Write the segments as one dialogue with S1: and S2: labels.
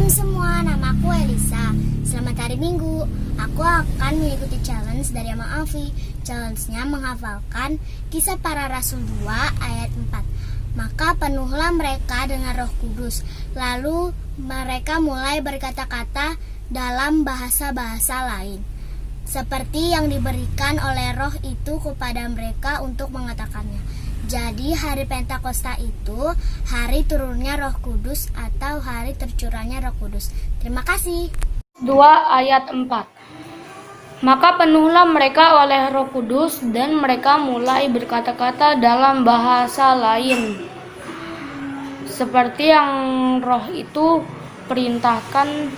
S1: Shalom semua, nama aku Elisa. Selamat hari Minggu. Aku akan mengikuti challenge dari Amang Alfi. Challenge-nya menghafalkan Kisah Para Rasul 2 ayat 4. Maka penuhlah mereka dengan Roh Kudus. Lalu mereka mulai berkata-kata dalam bahasa-bahasa lain, seperti yang diberikan oleh Roh itu kepada mereka untuk mengatakannya. Jadi hari Pentakosta itu hari turunnya Roh Kudus atau hari tercurahnya Roh Kudus. Terima kasih.
S2: 2 ayat 4. Maka penuhlah mereka oleh Roh Kudus dan mereka mulai berkata-kata dalam bahasa lain, seperti yang Roh itu perintahkan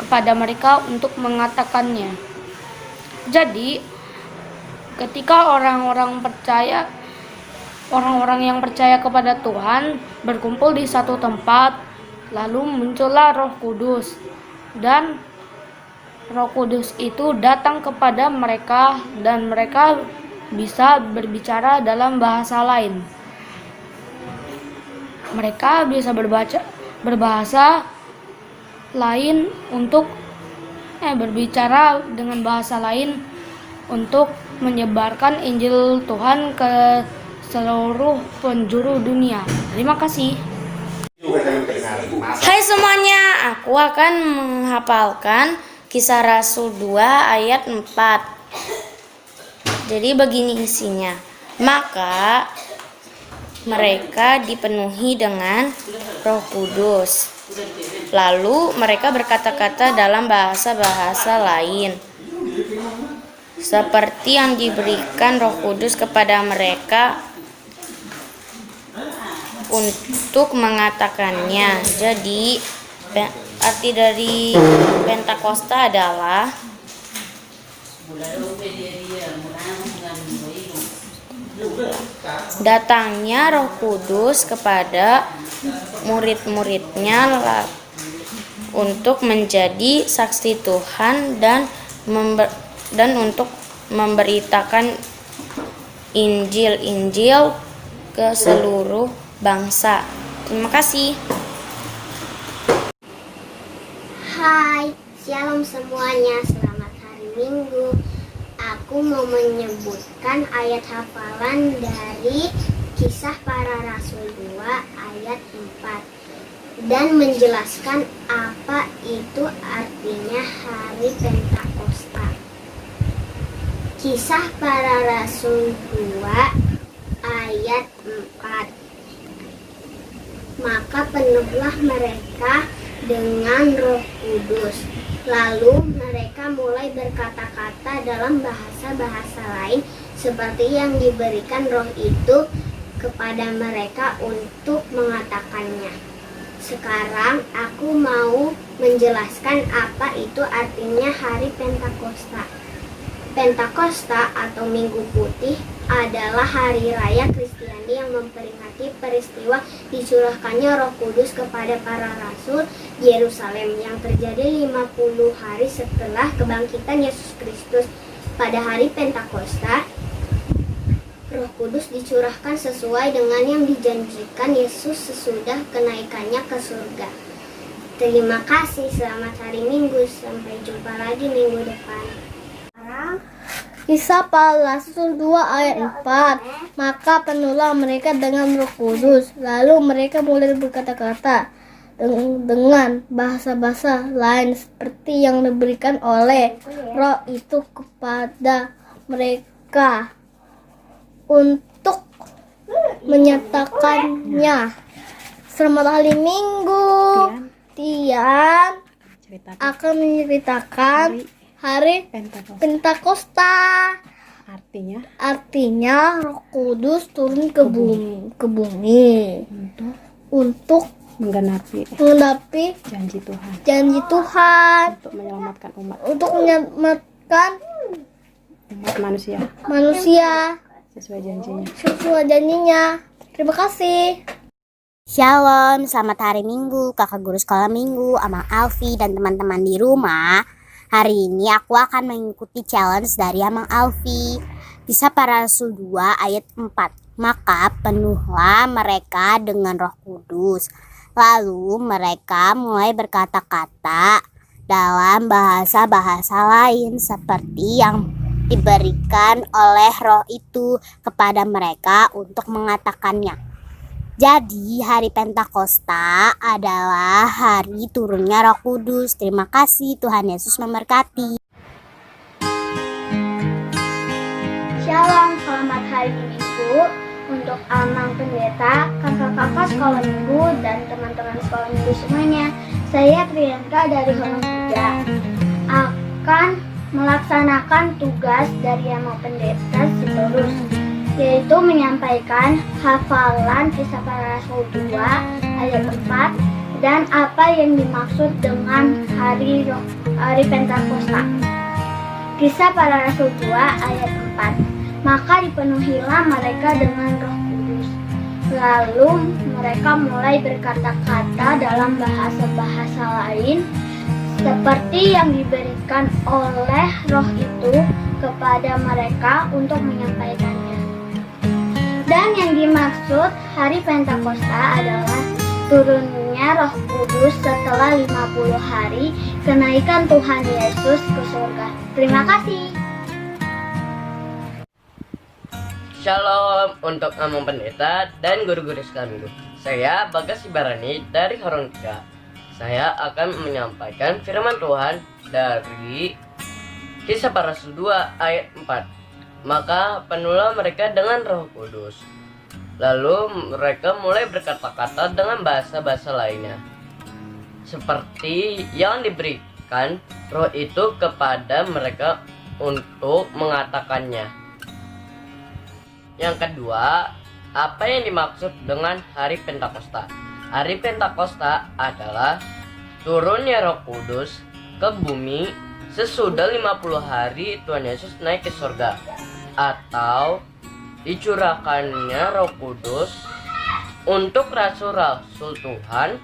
S2: kepada mereka untuk mengatakannya. Jadi ketika orang-orang yang percaya kepada Tuhan berkumpul di satu tempat, lalu muncullah Roh Kudus, dan Roh Kudus itu datang kepada mereka dan mereka bisa berbicara dalam bahasa lain. Mereka bisa berbahasa lain untuk berbicara dengan bahasa lain untuk menyebarkan Injil Tuhan ke seluruh penjuru dunia. Terima kasih.
S3: Hai semuanya, aku akan menghafalkan Kisah Rasul 2 ayat 4. Jadi begini isinya. Maka mereka dipenuhi dengan Roh Kudus. Lalu mereka berkata-kata dalam bahasa-bahasa lain, seperti yang diberikan Roh Kudus kepada mereka untuk mengatakannya. Jadi arti dari Pentakosta adalah datangnya Roh Kudus kepada murid-muridnya untuk menjadi saksi Tuhan dan untuk memberitakan Injil ke seluruh bangsa. Terima kasih.
S1: Hai, shalom semuanya. Selamat hari Minggu. Aku mau menyebutkan ayat hafalan dari Kisah Para Rasul 2 ayat 4 dan menjelaskan apa itu artinya hari Pentakosta. Kisah Para Rasul 2 ayat 4. Maka penuhlah mereka dengan Roh Kudus. Lalu mereka mulai berkata-kata dalam bahasa-bahasa lain, seperti yang diberikan Roh itu kepada mereka untuk mengatakannya. Sekarang aku mau menjelaskan apa itu artinya hari Pentakosta. Pentakosta atau Minggu Putih adalah hari raya Kristiani yang memperingati peristiwa dicurahkannya Roh Kudus kepada para rasul di Yerusalem yang terjadi 50 hari setelah kebangkitan Yesus Kristus. Pada hari Pentakosta, Roh Kudus dicurahkan sesuai dengan yang dijanjikan Yesus sesudah kenaikannya ke surga. Terima kasih, selamat hari Minggu, sampai jumpa lagi minggu depan.
S4: Kisah Para Rasul 2 ayat 4. Maka penuhlah mereka dengan Roh Kudus. Lalu mereka mulai berkata-kata dengan bahasa-bahasa lain, seperti yang diberikan oleh Roh itu kepada mereka untuk menyatakannya. Selamat hari Minggu. Tian akan menceritakan hari Pentakosta. Artinya Roh Kudus turun ke bumi untuk menggenapi janji Tuhan untuk menyelamatkan umat manusia sesuai janjinya. Terima kasih.
S5: Shalom, selamat hari Minggu, kakak guru sekolah Minggu, Amang Alfi dan teman-teman di rumah. Hari ini aku akan mengikuti challenge dari Amang Alfi. Kisah Para Rasul 2 ayat 4. Maka penuhlah mereka dengan Roh Kudus. Lalu mereka mulai berkata-kata dalam bahasa-bahasa lain seperti yang diberikan oleh roh itu kepada mereka untuk mengatakannya. Jadi hari Pentakosta adalah hari turunnya Roh Kudus. Terima kasih, Tuhan Yesus memberkati.
S1: Shalom, selamat hari Minggu untuk Amang Pendeta, kakak-kakak sekolah minggu, dan teman-teman sekolah minggu semuanya. Saya Priyanka dari Horong 3 akan melaksanakan tugas dari Amang Pendeta seterus, yaitu menyampaikan hafalan Kisah Para Rasul 2 ayat 4 dan apa yang dimaksud dengan hari Pentakosta. Kisah Para Rasul 2 ayat 4. Maka dipenuhilah mereka dengan Roh Kudus. Lalu mereka mulai berkata-kata dalam bahasa-bahasa lain seperti yang diberikan oleh Roh itu kepada mereka untuk menyampaikannya. Dan yang dimaksud hari Pentakosta adalah turunnya Roh Kudus setelah 50 hari kenaikan Tuhan Yesus ke surga. Terima kasih.
S6: Shalom untuk Amang Pendeta dan guru-guru sekolah minggu. Saya Bagas Ibarani dari Horong 3. Saya akan menyampaikan firman Tuhan dari Kisah Para Rasul 2 ayat 4. Maka penuhlah mereka dengan Roh Kudus. Lalu mereka mulai berkata-kata dengan bahasa-bahasa lainnya, seperti yang diberikan Roh itu kepada mereka untuk mengatakannya. Yang kedua, apa yang dimaksud dengan hari Pentakosta? Hari Pentakosta adalah turunnya Roh Kudus ke bumi sesudah 50 hari Tuhan Yesus naik ke surga, atau dicurahkannya Roh Kudus untuk rasul-rasul Tuhan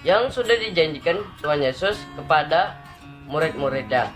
S6: yang sudah dijanjikan Tuhan Yesus kepada murid-muridnya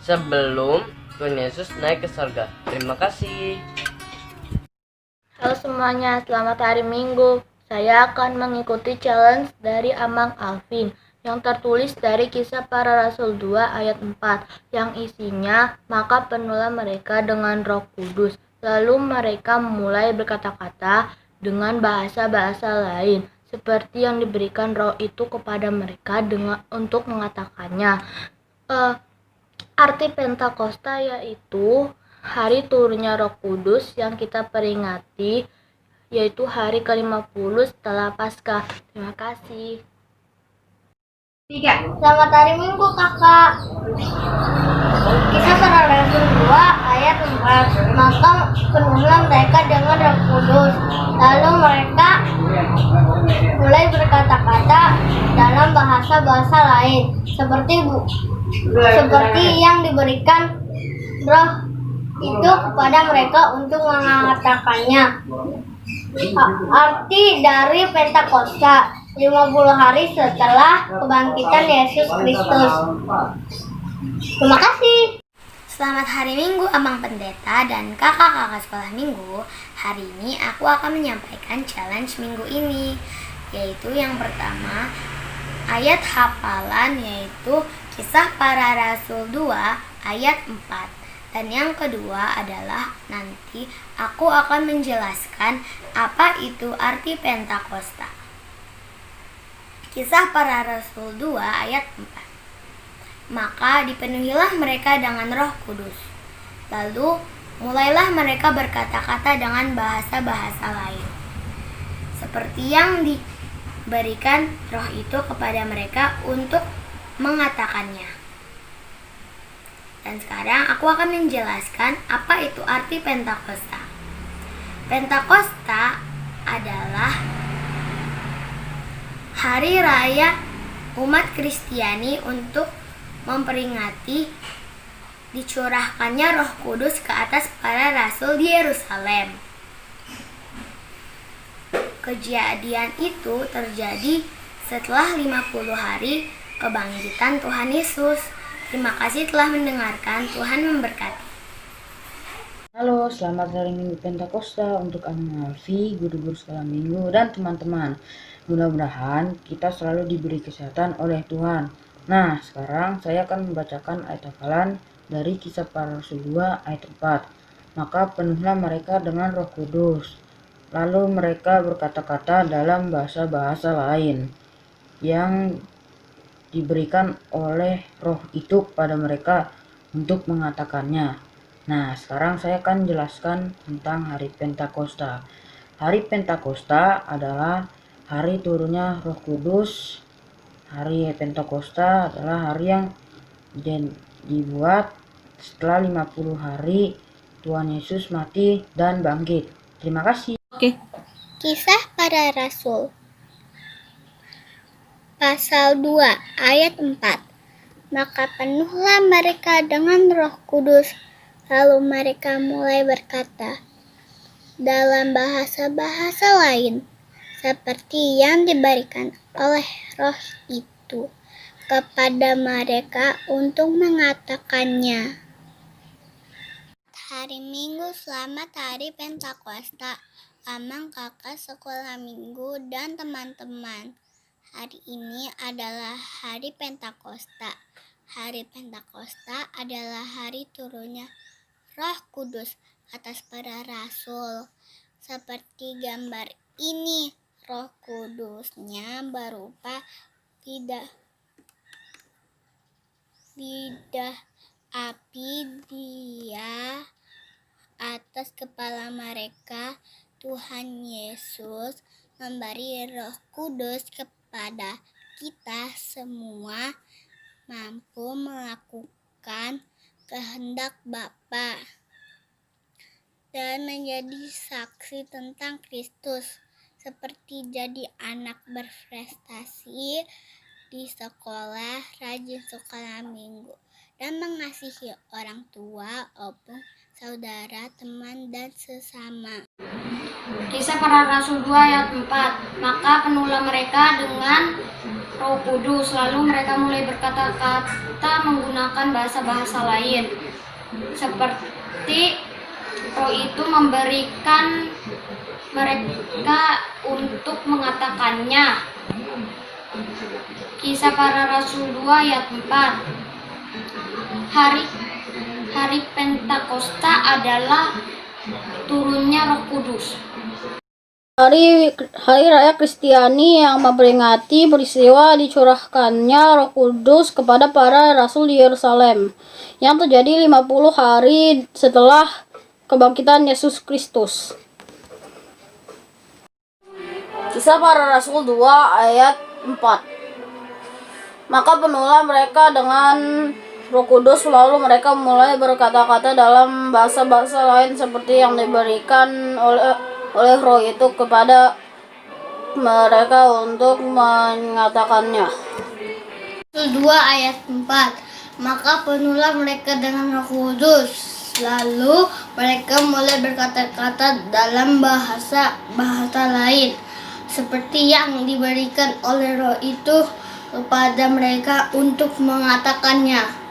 S6: sebelum Tuhan Yesus naik ke surga. Terima kasih.
S2: Halo semuanya, selamat hari Minggu. Saya akan mengikuti challenge dari Amang Alvin yang tertulis dari Kisah Para Rasul 2 ayat 4 yang isinya, maka penuhlah mereka dengan Roh Kudus. Lalu mereka mulai berkata-kata dengan bahasa-bahasa lain seperti yang diberikan Roh itu kepada mereka untuk mengatakannya. Arti Pentakosta yaitu hari turunnya Roh Kudus yang kita peringati, yaitu hari ke-50 setelah Paskah. Terima kasih.
S1: Selamat hari Minggu, kakak. Kisah Para Rasul 2 ayat 4. Maka penuhlah mereka dengan Roh Kudus. Lalu mereka mulai berkata-kata dalam bahasa-bahasa lain seperti yang diberikan Roh itu kepada mereka untuk mengatakannya. Arti dari Pentakosta, 50 hari setelah kebangkitan Yesus Kristus. Terima kasih.
S5: Selamat hari Minggu Amang Pendeta dan kakak-kakak sekolah minggu. Hari ini aku akan menyampaikan challenge minggu ini, yaitu yang pertama ayat hafalan, yaitu Kisah Para Rasul 2 ayat 4. Dan yang kedua adalah nanti aku akan menjelaskan apa itu arti Pentakosta. Kisah Para Rasul 2 ayat 4. Maka dipenuhilah mereka dengan Roh Kudus. Lalu mulailah mereka berkata-kata dengan bahasa-bahasa lain, seperti yang diberikan Roh itu kepada mereka untuk mengatakannya. Dan sekarang aku akan menjelaskan apa itu arti Pentakosta. Pentakosta adalah hari raya umat Kristiani untuk memperingati dicurahkannya Roh Kudus ke atas para rasul di Yerusalem. Kejadian itu terjadi setelah 50 hari kebangkitan Tuhan Yesus. Terima kasih telah mendengarkan. Tuhan memberkati.
S7: Halo, selamat hari Minggu Pentakosta untuk Amang Alfi, guru-guru sekolah minggu, dan teman-teman. Mudah-mudahan kita selalu diberi kesehatan oleh Tuhan. Nah, sekarang saya akan membacakan ayat hafalan dari Kisah Para Rasul 2 ayat 4. Maka penuhlah mereka dengan Roh Kudus. Lalu mereka berkata-kata dalam bahasa-bahasa lain yang diberikan oleh Roh itu kepada mereka untuk mengatakannya. Nah, sekarang saya akan jelaskan tentang hari Pentakosta. Hari Pentakosta adalah hari turunnya Roh Kudus. Hari Pentakosta adalah hari yang dibuat setelah 50 hari Tuhan Yesus mati dan bangkit. Terima kasih.
S1: Kisah Para Rasul Pasal 2 ayat 4. Maka penuhlah mereka dengan Roh Kudus. Lalu mereka mulai berkata dalam bahasa-bahasa lain, seperti yang diberikan oleh Roh itu kepada mereka untuk mengatakannya. Hari Minggu selamat hari Pentakosta, Amang kakak sekolah minggu dan teman-teman. Hari ini adalah hari Pentakosta. Hari Pentakosta adalah hari turunnya Roh Kudus atas para rasul. Seperti gambar ini, Roh Kudusnya berupa lidah api. Dia atas kepala mereka. Tuhan Yesus memberi Roh Kudus kepada kita semua, mampu melakukan kehendak Bapa dan menjadi saksi tentang Kristus, seperti jadi anak berprestasi di sekolah, rajin sekolah minggu, dan mengasihi orang tua, opung, saudara, teman, dan sesama.
S2: Kisah Para Rasul 2 ayat 4. Maka penuhlah mereka dengan Roh Kudus, lalu mereka mulai berkata-kata menggunakan bahasa-bahasa lain. Seperti Roh itu memberikan mereka untuk mengatakannya. Kisah Para Rasul 2 ayat 4. Hari Pentakosta adalah turunnya Roh Kudus.
S8: Hari raya Kristiani yang memperingati peristiwa dicurahkannya Roh Kudus kepada para rasul di Yerusalem yang terjadi 50 hari setelah kebangkitan Yesus Kristus. Kisah Para Rasul 2 ayat 4. Maka penuhlah mereka dengan Roh Kudus, lalu mereka mulai berkata-kata dalam bahasa-bahasa lain seperti yang diberikan oleh Roh itu kepada mereka untuk mengatakannya.
S4: 2 ayat 4. Maka penuhlah mereka dengan Roh Kudus, lalu mereka mulai berkata-kata dalam bahasa lain seperti yang diberikan oleh Roh itu kepada mereka untuk mengatakannya.